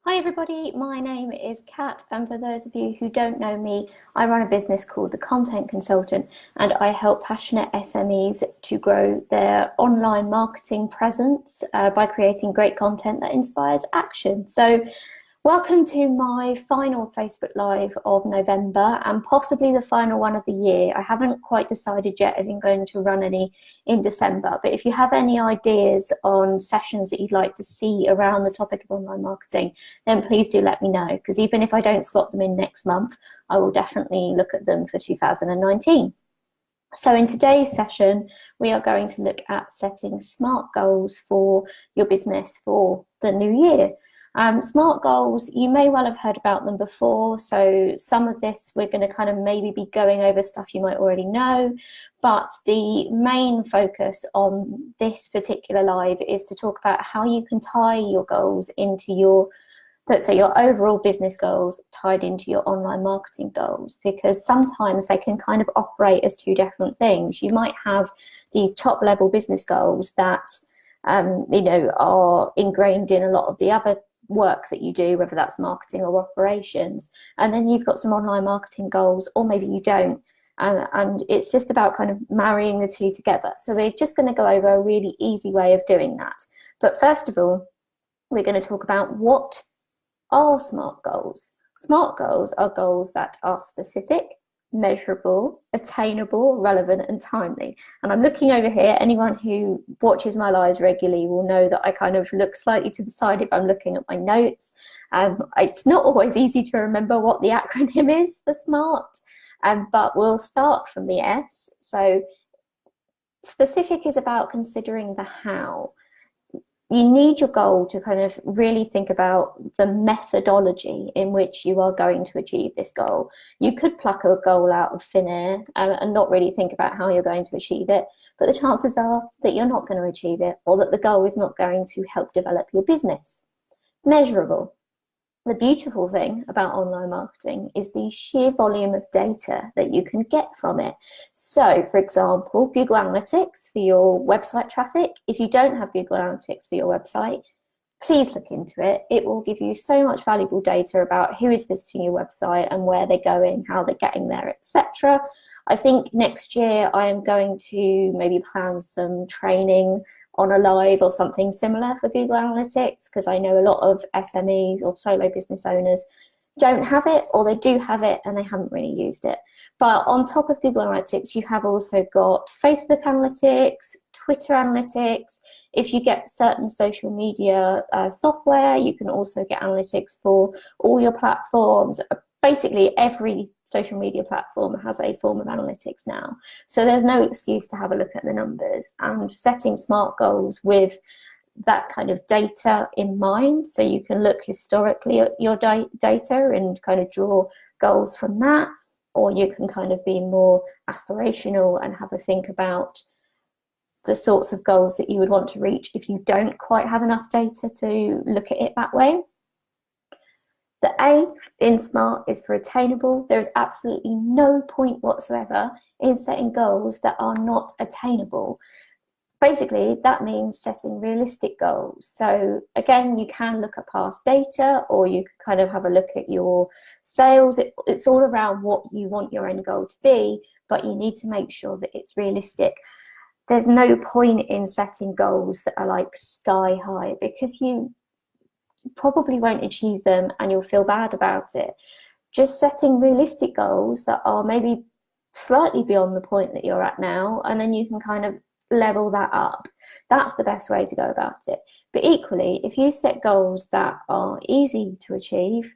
Hi everybody, my name is Kat, and for those of you who don't know me, I run a business called The Content Consultant, and I help passionate SMEs to grow their online marketing presence by creating great content that inspires action. So welcome to my final Facebook Live of November and possibly the final one of the year. I haven't quite decided yet if I'm going to run any in December, but if you have any ideas on sessions that you'd like to see around the topic of online marketing, then please do let me know, because even if I don't slot them in next month, I will definitely look at them for 2019. So in today's session, we are going to look at setting SMART goals for your business for the new year. SMART goals, you may well have heard about them before, so some of this we're going to kind of maybe be going over stuff you might already know, but the main focus on this particular live is to talk about how you can tie your goals into your, let's say, your overall business goals tied into your online marketing goals, because sometimes they can kind of operate as two different things. You might have these top level business goals that are ingrained in a lot of the other work that you do, whether that's marketing or operations, and then you've got some online marketing goals, or maybe you don't, and it's just about kind of marrying the two together. So we're just going to go over a really easy way of doing that. But first of all, we're going to talk about what are SMART goals. SMART goals are goals that are specific, measurable, attainable, relevant, and timely. And I'm looking over here. Anyone who watches my lives regularly will know that I kind of look slightly to the side if I'm looking at my notes. It's not always easy to remember what the acronym is for SMART, but we'll start from the S. So specific is about considering the how. You need your goal to kind of really think about the methodology in which you are going to achieve this goal. You could pluck a goal out of thin air and not really think about how you're going to achieve it, but the chances are that you're not going to achieve it, or that the goal is not going to help develop your business. Measurable. The beautiful thing about online marketing is the sheer volume of data that you can get from it. So, for example, Google Analytics for your website traffic. If you don't have Google Analytics for your website, please look into it. It will give you so much valuable data about who is visiting your website and where they're going, how they're getting there, etc. I think next year I am going to maybe plan some training on a live or something similar for Google Analytics, because I know a lot of SMEs or solo business owners don't have it, or they do have it and they haven't really used it. But on top of Google Analytics, you have also got Facebook Analytics, Twitter Analytics. If you get certain social media software, you can also get analytics for all your platforms. Basically, every social media platform has a form of analytics now. So there's no excuse to have a look at the numbers, and setting SMART goals with that kind of data in mind, so you can look historically at your data and kind of draw goals from that, or you can kind of be more aspirational and have a think about the sorts of goals that you would want to reach if you don't quite have enough data to look at it that way. The A in SMART is for attainable. There is absolutely no point whatsoever in setting goals that are not attainable. Basically, that means setting realistic goals. So again, you can look at past data, or you can kind of have a look at your sales. It's all around what you want your end goal to be, but you need to make sure that it's realistic. There's no point in setting goals that are like sky high, because you probably won't achieve them and you'll feel bad about it. Just setting realistic goals that are maybe slightly beyond the point that you're at now, and then you can kind of level that up. That's the best way to go about it. But equally, if you set goals that are easy to achieve,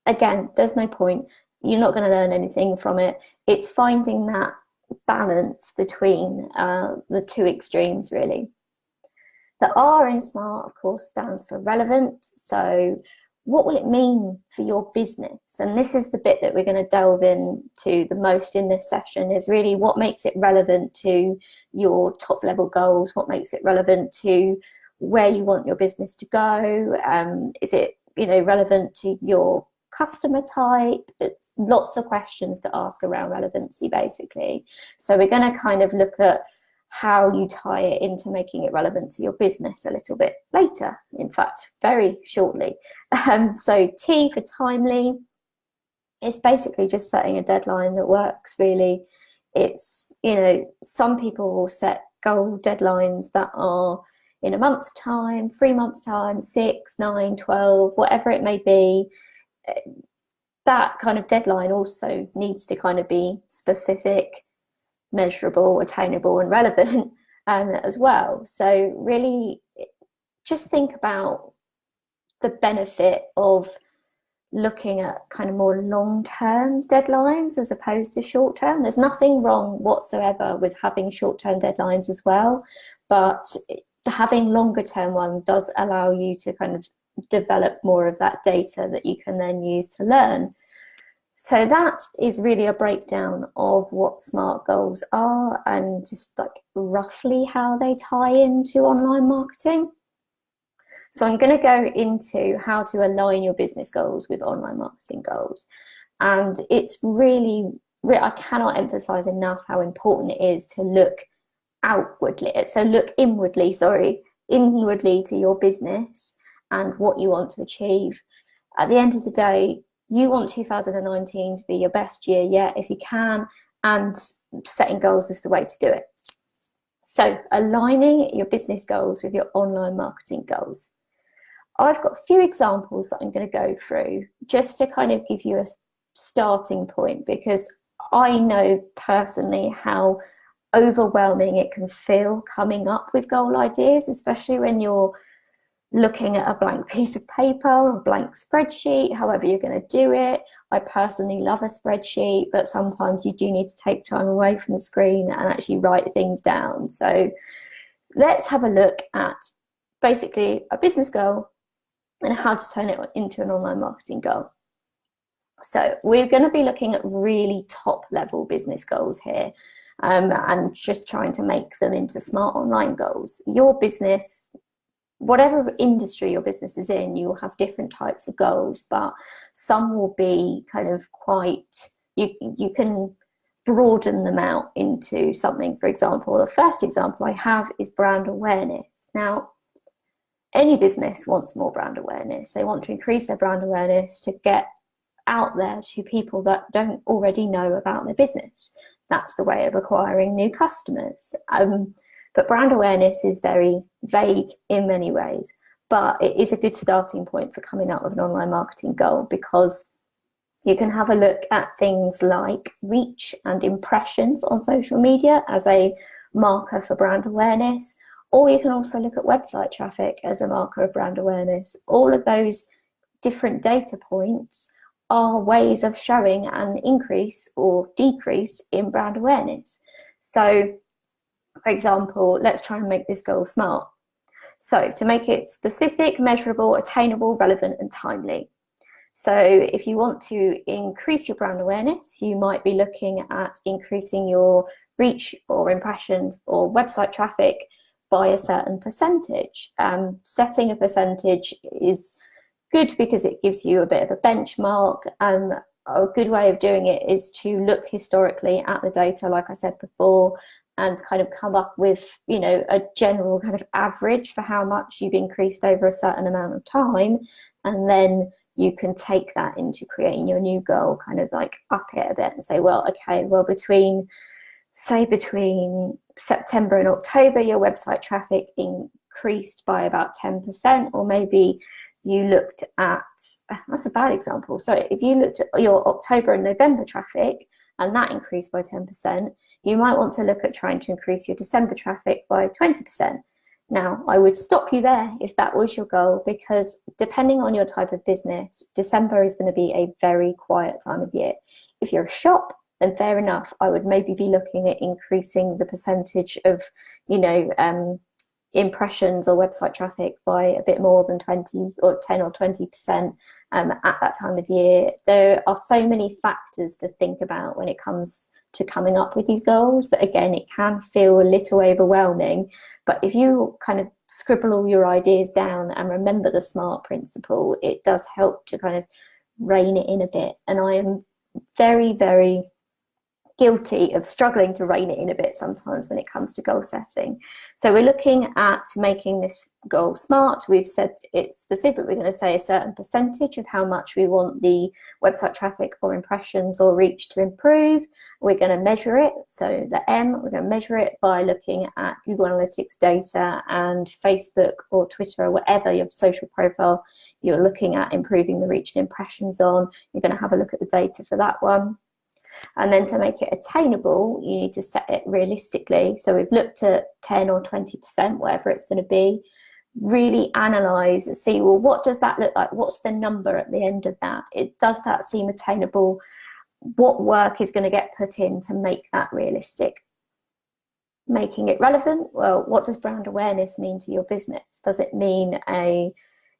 again, there's no point. You're not going to learn anything from it. It's finding that balance between the two extremes, really. The R in SMART, of course, stands for relevant. So what will it mean for your business? And this is the bit that we're going to delve into the most in this session, is really what makes it relevant to your top level goals, what makes it relevant to where you want your business to go. Is it, relevant to your customer type? It's lots of questions to ask around relevancy, basically. So we're going to kind of look at how you tie it into making it relevant to your business a little bit later, in fact, very shortly. So T for timely, it's basically just setting a deadline that works, really. It's, you know, some people will set goal deadlines that are in a month's time, 3 months' time, 6, 9, 12, whatever it may be. That kind of deadline also needs to kind of be specific, measurable, attainable, and relevant as well. So really just think about the benefit of looking at kind of more long-term deadlines as opposed to short-term. There's nothing wrong whatsoever with having short-term deadlines as well, but having longer-term ones does allow you to kind of develop more of that data that you can then use to learn. So that is really a breakdown of what SMART goals are and just like roughly how they tie into online marketing. So I'm going to go into how to align your business goals with online marketing goals. And it's really, I cannot emphasize enough how important it is to look outwardly. So look inwardly to your business and what you want to achieve. At the end of the day, you want 2019 to be your best year yet if you can, and setting goals is the way to do it. So aligning your business goals with your online marketing goals. I've got a few examples that I'm going to go through just to kind of give you a starting point, because I know personally how overwhelming it can feel coming up with goal ideas, especially when you're looking at a blank piece of paper or a blank spreadsheet, however you're going to do it. I personally love a spreadsheet, but sometimes you do need to take time away from the screen and actually write things down. So let's have a look at basically a business goal and how to turn it into an online marketing goal. So we're going to be looking at really top level business goals here, and just trying to make them into smart online goals. Your business, whatever industry your business is in, you will have different types of goals, but some will be kind of quite, you can broaden them out into something. For example, the first example I have is brand awareness. Now, any business wants more brand awareness. They want to increase their brand awareness to get out there to people that don't already know about their business. That's the way of acquiring new customers. But brand awareness is very vague in many ways, but it is a good starting point for coming up with an online marketing goal, because you can have a look at things like reach and impressions on social media as a marker for brand awareness. Or you can also look at website traffic as a marker of brand awareness. All of those different data points are ways of showing an increase or decrease in brand awareness. So, for example, let's try and make this goal SMART. So to make it specific, measurable, attainable, relevant, and timely. So if you want to increase your brand awareness, you might be looking at increasing your reach or impressions or website traffic by a certain percentage. Setting a percentage is good because it gives you a bit of a benchmark. A good way of doing it is to look historically at the data, like I said before, and kind of come up with, you know, a general kind of average for how much you've increased over a certain amount of time. And then you can take that into creating your new goal, kind of like up it a bit and say, well, okay, well, between September and October, your website traffic increased by about 10%, or maybe you looked at, that's a bad example. So if you looked at your October and November traffic and that increased by 10%, you might want to look at trying to increase your December traffic by 20%. Now, I would stop you there if that was your goal, because depending on your type of business, December is going to be a very quiet time of year. If you're a shop, then fair enough. I would maybe be looking at increasing the percentage of, you know, impressions or website traffic by a bit more than 20 or 10 or 20% at that time of year. There are so many factors to think about when it comes to coming up with these goals that, again, it can feel a little overwhelming. But if you kind of scribble all your ideas down and remember the SMART principle, it does help to kind of rein it in a bit. And I am very, very guilty of struggling to rein it in a bit sometimes when it comes to goal setting. So we're looking at making this goal SMART. We've said it's specific. We're going to say a certain percentage of how much we want the website traffic or impressions or reach to improve. We're going to measure it. So the M, we're going to measure it by looking at Google Analytics data and Facebook or Twitter or whatever your social profile you're looking at improving the reach and impressions on. You're going to have a look at the data for that one. And then to make it attainable, you need to set it realistically. So we've looked at 10 or 20%, whatever it's going to be. Really analyze and see, well, what does that look like? What's the number at the end of that? Does that seem attainable? What work is going to get put in to make that realistic? Making it relevant, well, what does brand awareness mean to your business? Does it mean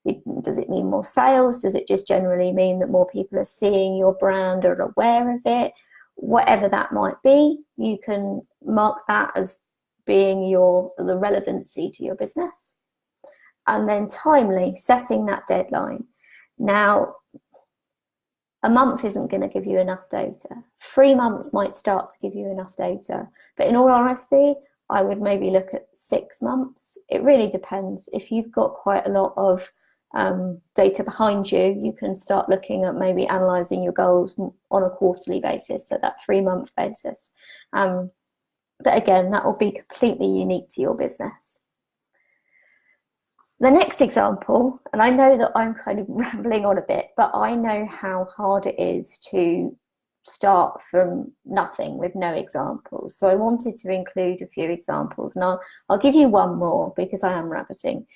more sales? Does it just generally mean that more people are seeing your brand or aware of it? Whatever that might be, you can mark that as being the relevancy to your business. And then timely, setting that deadline. Now, a month isn't going to give you enough data. 3 months might start to give you enough data. But in all honesty, I would maybe look at 6 months. It really depends. If you've got quite a lot of data behind you, you can start looking at maybe analysing your goals on a quarterly basis, so that 3-month basis. But again, that will be completely unique to your business. The next example, and I know that I'm kind of rambling on a bit, but I know how hard it is to start from nothing with no examples. So I wanted to include a few examples, and I'll give you one more because I am rabbiting.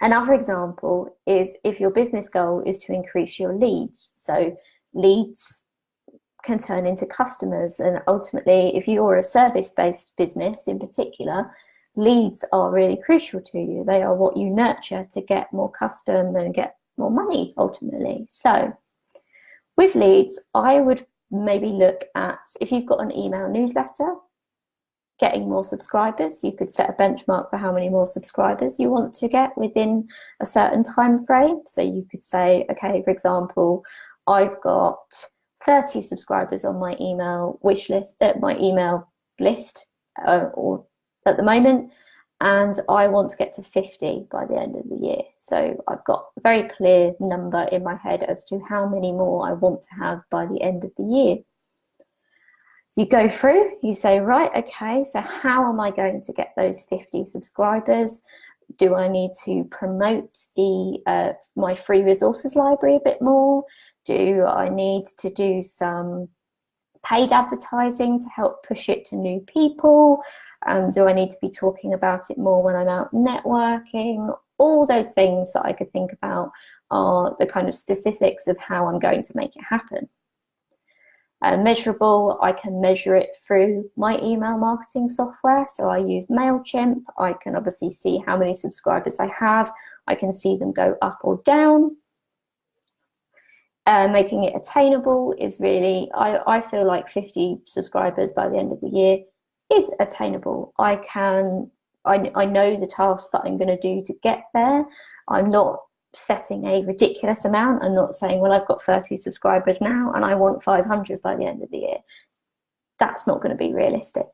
Another example is if your business goal is to increase your leads. So leads can turn into customers, and ultimately, if you're a service-based business in particular, leads are really crucial to you. They are what you nurture to get more custom and get more money ultimately. So with leads, I would maybe look at, if you've got an email newsletter, getting more subscribers. You could set a benchmark for how many more subscribers you want to get within a certain time frame. So you could say, okay, for example, I've got 30 subscribers on my email wish list, my email list, or at the moment, and I want to get to 50 by the end of the year. So I've got a very clear number in my head as to how many more I want to have by the end of the year. You go through, you say, right, okay, so how am I going to get those 50 subscribers? Do I need to promote my free resources library a bit more? Do I need to do some paid advertising to help push it to new people? Do I need to be talking about it more when I'm out networking? All those things that I could think about are the kind of specifics of how I'm going to make it happen. Measurable, I can measure it through my email marketing software. So I use MailChimp. I can obviously see how many subscribers I have. I can see them go up or down. Making it attainable is really, I feel like 50 subscribers by the end of the year is attainable. I know the tasks that I'm going to do to get there. I'm not setting a ridiculous amount. I'm not saying, well, I've got 30 subscribers now and I want 500 by the end of the year. That's not going to be realistic.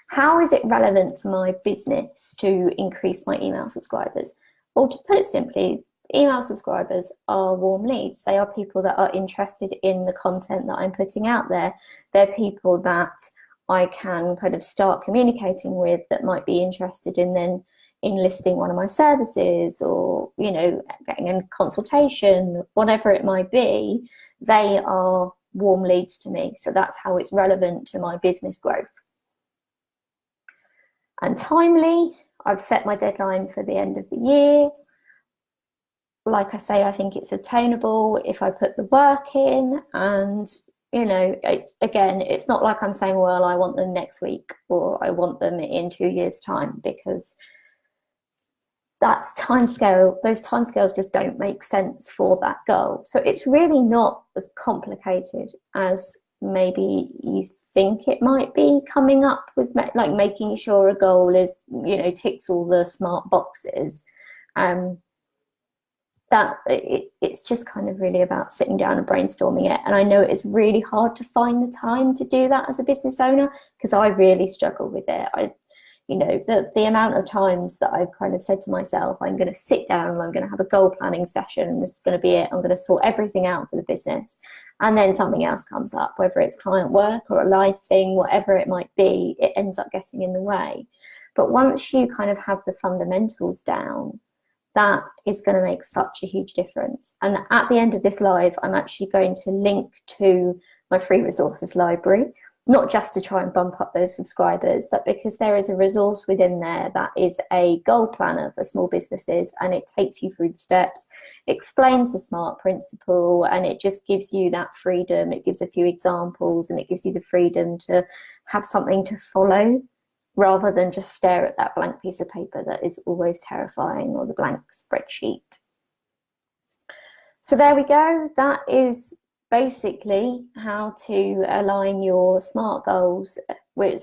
How is it relevant to my business to increase my email subscribers? Or to put it simply, email subscribers are warm leads. They are people that are interested in the content that I'm putting out there. They're people that I can kind of start communicating with that might be interested in then enlisting one of my services, or, you know, getting a consultation, whatever it might be. They are warm leads to me. So that's how it's relevant to my business growth. And timely, I've set my deadline for the end of the year. Like I say, I think it's attainable if I put the work in. And, you know, again, it's not like I'm saying, well, I want them next week or I want them in 2 years' time, because that's timescale. Those timescales just don't make sense for that goal. So it's really not as complicated as maybe you think it might be, coming up with like making sure a goal is, you know, ticks all the smart boxes. it's just kind of really about sitting down and brainstorming it. And I know it's really hard to find the time to do that as a business owner, because I really struggle with it. You know, the amount of times that I've kind of said to myself, I'm going to sit down and I'm going to have a goal planning session and this is going to be it. I'm going to sort everything out for the business. And then something else comes up, whether it's client work or a life thing, whatever it might be, it ends up getting in the way. But once you kind of have the fundamentals down, that is going to make such a huge difference. And at the end of this live, I'm actually going to link to my free resources library, not just to try and bump up those subscribers, but because there is a resource within there that is a goal planner for small businesses, and it takes you through the steps, explains the SMART principle, and it just gives you that freedom. It gives a few examples, and it gives you the freedom to have something to follow, rather than just stare at that blank piece of paper that is always terrifying, or the blank spreadsheet. So there we go. That is basically how to align your SMART goals with,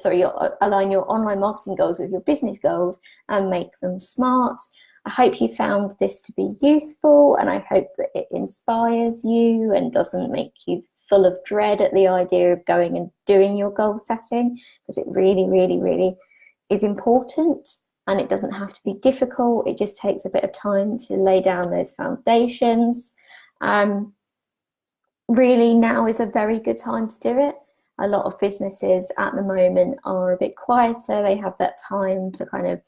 align your online marketing goals with your business goals and make them SMART. I hope you found this to be useful, and I hope that it inspires you and doesn't make you full of dread at the idea of going and doing your goal setting, because it really, really, really is important, and it doesn't have to be difficult. It just takes a bit of time to lay down those foundations. Really, now is a very good time to do it. A lot of businesses at the moment are a bit quieter. They have that time to kind of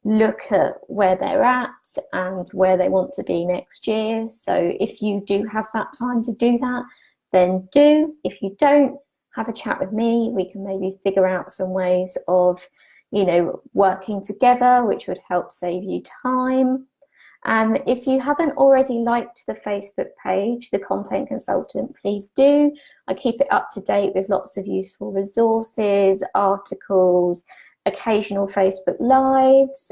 look at where they're at and where they want to be next year. So if you do have that time to do that, then do. If you don't, have a chat with me. We can maybe figure out some ways of, you know, working together, which would help save you time. If you haven't already liked the Facebook page, The Content Consultant, please do. I keep it up to date with lots of useful resources, articles, occasional Facebook Lives,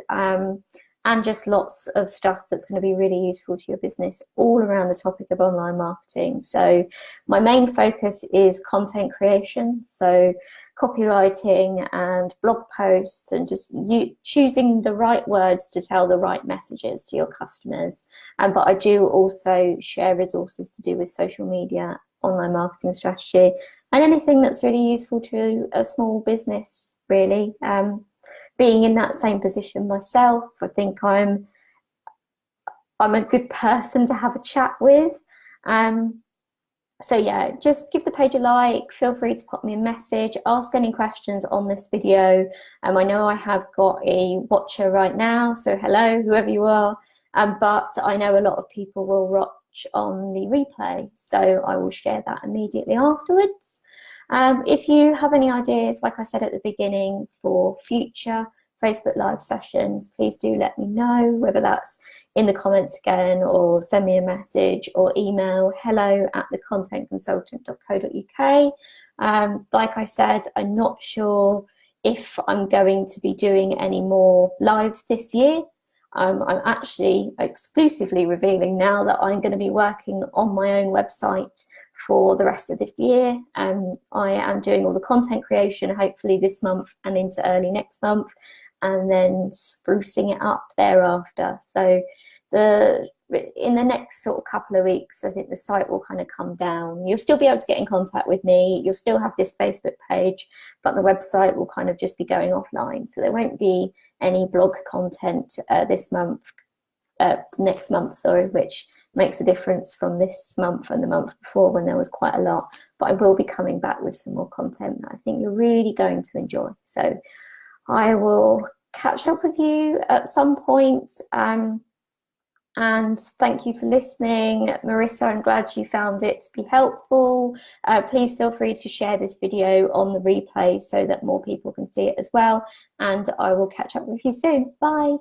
and just lots of stuff that's going to be really useful to your business all around the topic of online marketing. So my main focus is content creation, so copywriting and blog posts, and just you choosing the right words to tell the right messages to your customers. But I do also share resources to do with social media, online marketing strategy, and anything that's really useful to a small business, really. Being in that same position myself, I think I'm a good person to have a chat with. So yeah, just give the page a like, feel free to pop me a message, ask any questions on this video. I know I have got a watcher right now, so hello, whoever you are, but I know a lot of people will watch on the replay, so I will share that immediately afterwards. If you have any ideas, like I said at the beginning, for future Facebook Live sessions, please do let me know, whether that's in the comments again, or send me a message, or email hello@thecontentconsultant.co.uk. Like I said, I'm not sure if I'm going to be doing any more lives this year. I'm actually exclusively revealing now that I'm going to be working on my own website for the rest of this year. I am doing all the content creation, hopefully this month and into early next month, and then sprucing it up thereafter. So in the next sort of couple of weeks, I think the site will kind of come down. You'll still be able to get in contact with me. You'll still have this Facebook page, but the website will kind of just be going offline. So there won't be any blog content next month, sorry, which makes a difference from this month and the month before, when there was quite a lot. But I will be coming back with some more content that I think you're really going to enjoy. So I will catch up with you at some point. And thank you for listening. Marissa, I'm glad you found it to be helpful. Please feel free to share this video on the replay so that more people can see it as well. And I will catch up with you soon. Bye.